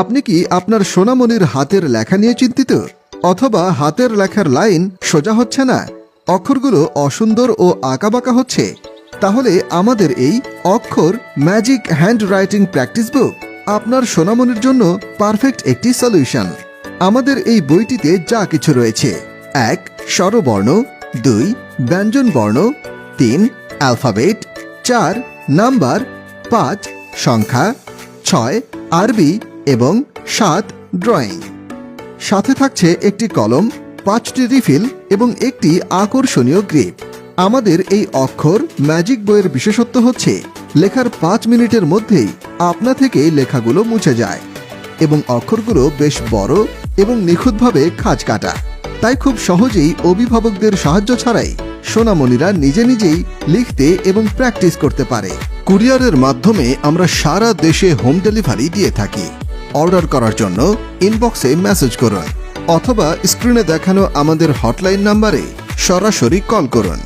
আপনি কি আপনার সোনামণির হাতের লেখা নিয়ে চিন্তিত, অথবা হাতের লেখার লাইন সোজা হচ্ছে না, অক্ষরগুলো অসুন্দর ও আঁকাবাঁকা হচ্ছে? তাহলে আমাদের এই অক্ষর ম্যাজিক হ্যান্ড রাইটিং প্র্যাকটিস বুক আপনার সোনামণির জন্য পারফেক্ট একটি সলিউশন। আমাদের এই বইটিতে যা কিছু রয়েছে: 1. স্বরবর্ণ, 2. ব্যঞ্জন বর্ণ, 3. অ্যালফাবেট, 4. নাম্বার, 5. সংখ্যা, 6. আরবি এবং 7. ড্রয়িং। সাথে থাকছে একটি কলম, 5টি রিফিল এবং একটি আকর্ষণীয় গ্রিপ। আমাদের এই অক্ষর ম্যাজিক বইয়ের বিশেষত্ব হচ্ছে লেখার 5 মিনিটের মধ্যেই আপনা থেকে লেখাগুলো মুছে যায় এবং অক্ষরগুলো বেশ বড় এবং নিখুঁতভাবে খাঁজ কাটা। তাই খুব সহজেই অভিভাবকদের সাহায্য ছাড়াই সোনামণিরা নিজে নিজেই লিখতে এবং প্র্যাকটিস করতে পারে। কুরিয়ারের মাধ্যমে আমরা সারা দেশে হোম ডেলিভারি দিয়ে থাকি। অর্ডার করার জন্য ইনবক্সে মেসেজ করুন অথবা স্ক্রিনে দেখানো আমাদের হটলাইন নাম্বারে সরাসরি কল করুন।